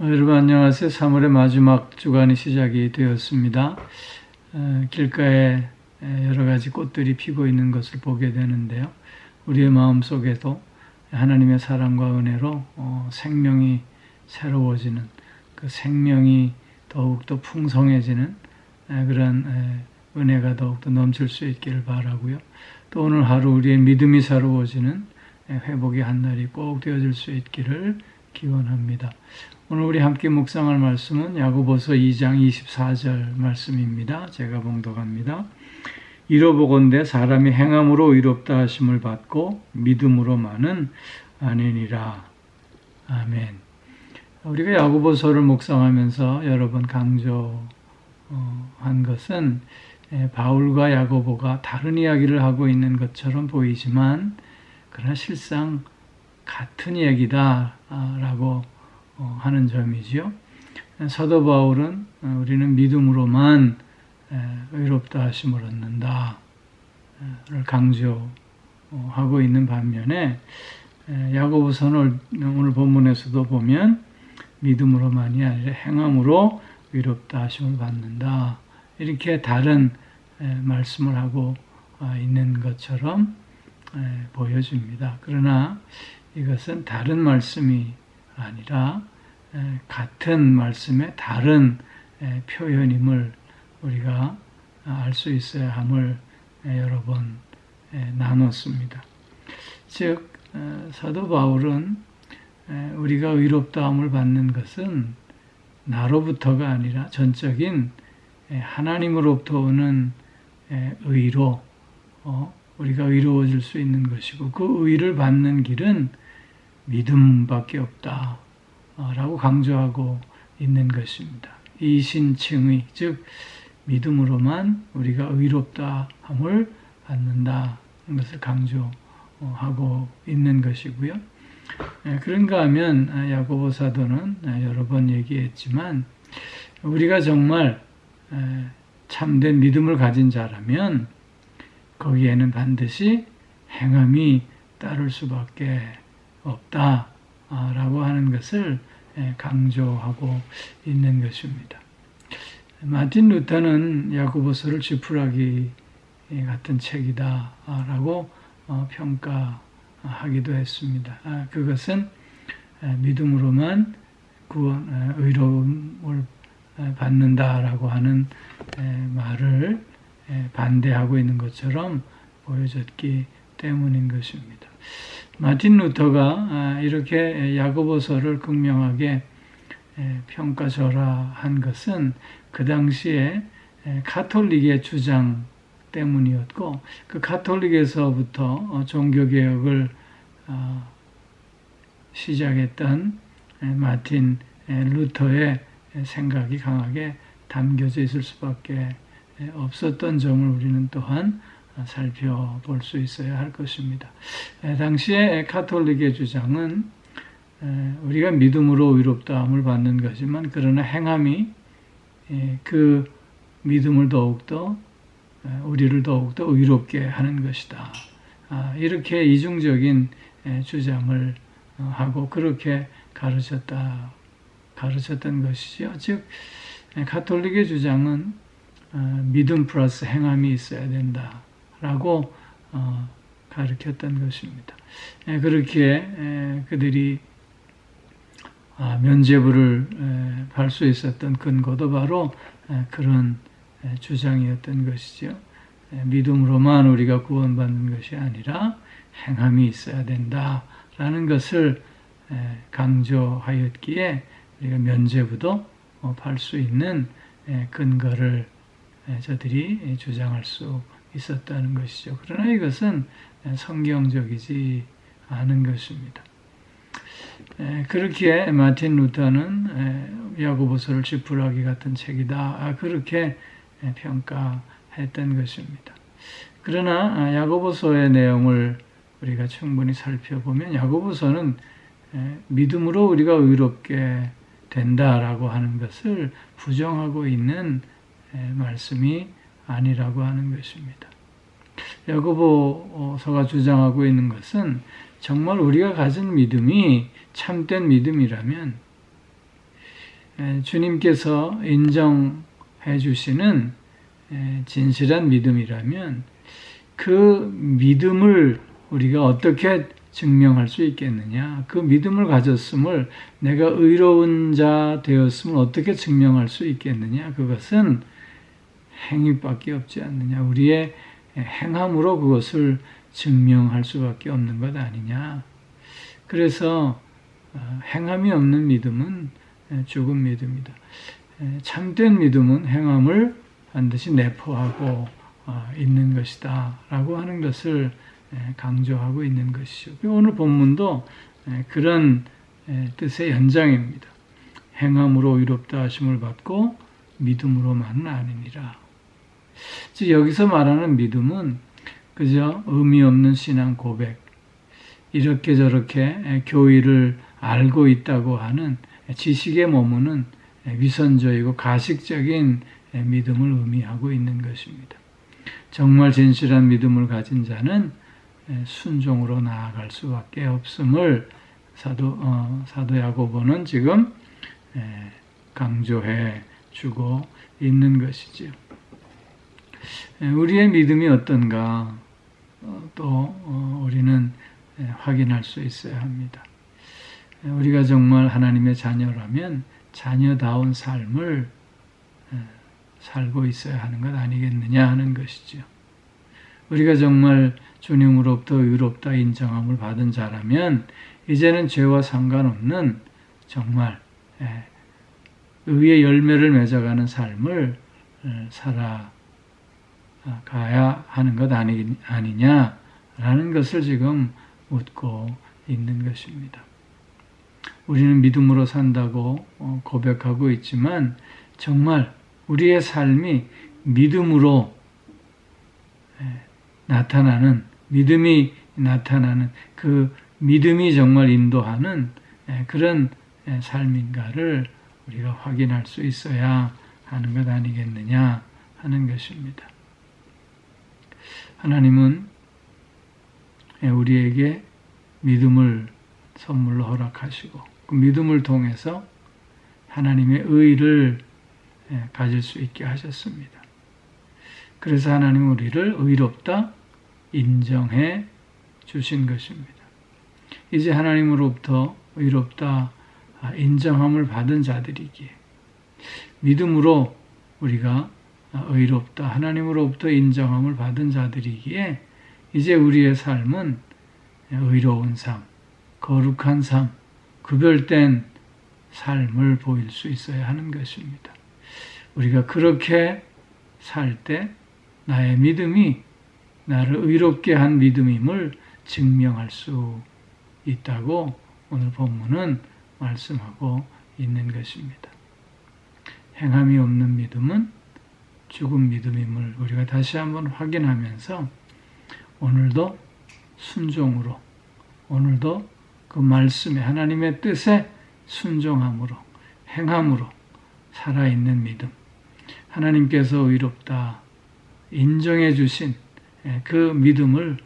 여러분 안녕하세요. 3월의 마지막 주간이 시작이 되었습니다. 길가에 여러 가지 꽃들이 피고 있는 것을 보게 되는데요. 우리의 마음속에도 하나님의 사랑과 은혜로 생명이 새로워지는, 그 생명이 더욱더 풍성해지는 그런 은혜가 더욱더 넘칠 수 있기를 바라고요. 또 오늘 하루 우리의 믿음이 새로워지는 회복의 한 날이 꼭 되어질 수 있기를 기원합니다. 오늘 우리 함께 묵상할 말씀은 야고보서 2장 24절 말씀입니다. 제가 봉독합니다. 이로보건대 사람이 행함으로 의롭다 하심을 받고 믿음으로만은 아니니라. 아멘. 우리가 야고보서를 묵상하면서 여러 번 강조한 것은 바울과 야고보가 다른 이야기를 하고 있는 것처럼 보이지만 그러나 실상 같은 얘기다라고 하는 점이지요. 사도 바울은 우리는 믿음으로만 의롭다 하심을 얻는다를 강조하고 있는 반면에 야고보서는 오늘 본문에서도 보면 믿음으로만이 아니라 행함으로 의롭다 하심을 받는다. 이렇게 다른 말씀을 하고 있는 것처럼 보여집니다. 그러나 이것은 다른 말씀이 아니라 같은 말씀의 다른 표현임을 우리가 알 수 있어야 함을 여러 번 나눴습니다. 즉 사도 바울은 우리가 의롭다함을 받는 것은 나로부터가 아니라 전적인 하나님으로부터 오는 의로 우리가 의로워질 수 있는 것이고, 그 의를 받는 길은 믿음밖에 없다 라고 강조하고 있는 것입니다. 이신칭의, 즉 믿음으로만 우리가 의롭다함을 받는다는 것을 강조하고 있는 것이고요. 그런가 하면 야고보 사도는 여러 번 얘기했지만 우리가 정말 참된 믿음을 가진 자라면 거기에는 반드시 행함이 따를 수밖에 없다라고 하는 것을 강조하고 있는 것입니다. 마틴 루터는 야고보서를 지푸라기 같은 책이다라고 평가하기도 했습니다. 그것은 믿음으로만 구원, 의로움을 받는다라고 하는 말을 반대하고 있는 것처럼 보여졌기 때문인 것입니다. 마틴 루터가 이렇게 야고보서를 극명하게 평가절하한 것은 그 당시에 가톨릭의 주장 때문이었고, 그 가톨릭에서부터 종교개혁을 시작했던 마틴 루터의 생각이 강하게 담겨져 있을 수밖에 없었던 점을 우리는 또한 살펴볼 수 있어야 할 것입니다. 당시에 가톨릭의 주장은 우리가 믿음으로 의롭다함을 받는 것이지만 그러나 행함이 그 믿음을 더욱더 우리를 더욱더 의롭게 하는 것이다. 이렇게 이중적인 주장을 하고 그렇게 가르쳤던 것이죠. 즉 가톨릭의 주장은 믿음 플러스 행함이 있어야 된다라고 가르쳤던 것입니다. 그렇게 그들이 면죄부를 받을 수 있었던 근거도 바로 그런 주장이었던 것이죠. 믿음으로만 우리가 구원받는 것이 아니라 행함이 있어야 된다라는 것을 강조하였기에 우리가 면죄부도 받을 수 있는 근거를 저들이 주장할 수 있었다는 것이죠. 그러나 이것은 성경적이지 않은 것입니다. 그렇게 마틴 루터는 야고보서를 지푸라기 같은 책이다, 그렇게 평가했던 것입니다. 그러나 야고보서의 내용을 우리가 충분히 살펴보면 야고보서는 믿음으로 우리가 의롭게 된다라고 하는 것을 부정하고 있는 말씀이 아니라고 하는 것입니다. 야고보서가 주장하고 있는 것은 정말 우리가 가진 믿음이 참된 믿음이라면 주님께서 인정해 주시는 진실한 믿음이라면 그 믿음을 우리가 어떻게 증명할 수 있겠느냐? 그 믿음을 가졌음을 내가 의로운 자 되었음을 어떻게 증명할 수 있겠느냐? 그것은 행위밖에 없지 않느냐? 우리의 행함으로 그것을 증명할 수밖에 없는 것 아니냐? 그래서 행함이 없는 믿음은 죽은 믿음이다. 참된 믿음은 행함을 반드시 내포하고 있는 것이다 라고 하는 것을 강조하고 있는 것이죠. 오늘 본문도 그런 뜻의 연장입니다. 행함으로 의롭다 하심을 받고 믿음으로만은 아니니라. 즉 여기서 말하는 믿음은 그저 의미 없는 신앙 고백, 이렇게 저렇게 교의를 알고 있다고 하는 지식에 머무는 위선적이고 가식적인 믿음을 의미하고 있는 것입니다. 정말 진실한 믿음을 가진 자는 순종으로 나아갈 수밖에 없음을 사도 야고보는 지금 강조해 주고 있는 것이지요. 우리의 믿음이 어떤가 또 우리는 확인할 수 있어야 합니다. 우리가 정말 하나님의 자녀라면 자녀다운 삶을 살고 있어야 하는 것 아니겠느냐 하는 것이죠. 우리가 정말 주님으로부터 의롭다 인정함을 받은 자라면 이제는 죄와 상관없는 정말 의의 열매를 맺어가는 삶을 살아가야 하는 것 아니냐라는 것을 지금 묻고 있는 것입니다. 우리는 믿음으로 산다고 고백하고 있지만 정말 우리의 삶이 믿음으로 나타나는, 믿음이 나타나는 그 믿음이 정말 인도하는 그런 삶인가를 우리가 확인할 수 있어야 하는 것 아니겠느냐 하는 것입니다. 하나님은 우리에게 믿음을 선물로 허락하시고 그 믿음을 통해서 하나님의 의를 가질 수 있게 하셨습니다. 그래서 하나님은 우리를 의롭다 인정해 주신 것입니다. 이제 하나님으로부터 의롭다 인정함을 받은 자들이기에 믿음으로 우리가 의롭다 하나님으로부터 인정함을 받은 자들이기에 이제 우리의 삶은 의로운 삶, 거룩한 삶, 구별된 삶을 보일 수 있어야 하는 것입니다. 우리가 그렇게 살 때 나의 믿음이 나를 의롭게 한 믿음임을 증명할 수 있다고 오늘 본문은 말씀하고 있는 것입니다. 행함이 없는 믿음은 죽은 믿음임을 우리가 다시 한번 확인하면서 오늘도 순종으로, 오늘도 그 말씀에 하나님의 뜻에 순종함으로, 행함으로 살아있는 믿음, 하나님께서 의롭다 인정해 주신 그 믿음을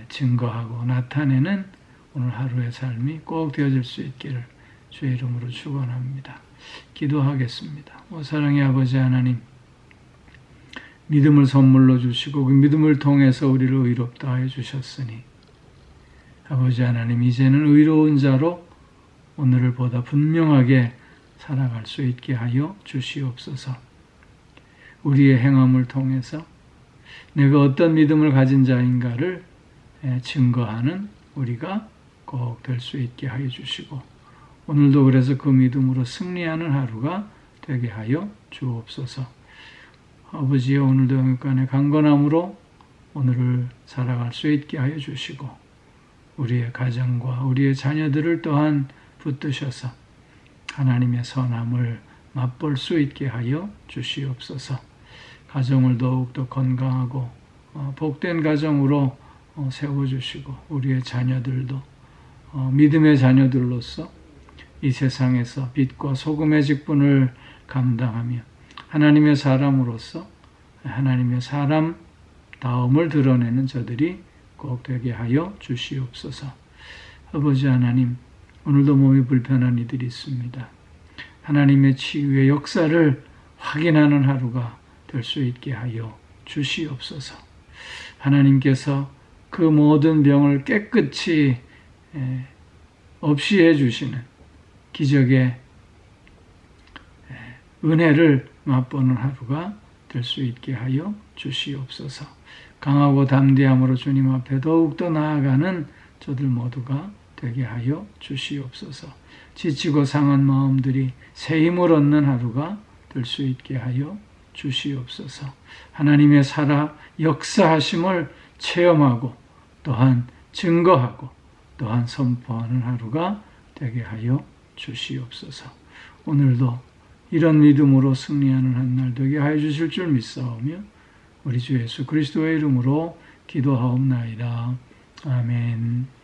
증거하고 나타내는 오늘 하루의 삶이 꼭 되어질 수 있기를 주의 이름으로 축원합니다. 기도하겠습니다. 사랑의 아버지 하나님, 믿음을 선물로 주시고 그 믿음을 통해서 우리를 의롭다 하여 주셨으니 아버지 하나님, 이제는 의로운 자로 오늘을 보다 분명하게 살아갈 수 있게 하여 주시옵소서. 우리의 행함을 통해서 내가 어떤 믿음을 가진 자인가를 증거하는 우리가 꼭 될 수 있게 하여 주시고 오늘도 그래서 그 믿음으로 승리하는 하루가 되게 하여 주옵소서. 아버지여, 오늘도 영육간의 강건함으로 오늘을 살아갈 수 있게 하여 주시고 우리의 가정과 우리의 자녀들을 또한 붙드셔서 하나님의 선함을 맛볼 수 있게 하여 주시옵소서. 가정을 더욱더 건강하고 복된 가정으로 세워주시고 우리의 자녀들도 믿음의 자녀들로서 이 세상에서 빛과 소금의 직분을 감당하며 하나님의 사람으로서 하나님의 사람다움을 드러내는 저들이 꼭 되게 하여 주시옵소서. 아버지 하나님, 오늘도 몸이 불편한 이들이 있습니다. 하나님의 치유의 역사를 확인하는 하루가 될 수 있게 하여 주시옵소서. 하나님께서 그 모든 병을 깨끗이 없이 해주시는 기적의 은혜를 맛보는 하루가 될 수 있게 하여 주시옵소서. 강하고 담대함으로 주님 앞에 더욱더 나아가는 저들 모두가 되게 하여 주시옵소서. 지치고 상한 마음들이 새 힘을 얻는 하루가 될 수 있게 하여 주시옵소서. 하나님의 살아 역사하심을 체험하고 또한 증거하고 또한 선포하는 하루가 되게 하여 주시옵소서. 오늘도 이런 믿음으로 승리하는 한 날 되게 하여 주실 줄 믿사오며 우리 주 예수 그리스도의 이름으로 기도하옵나이다. 아멘.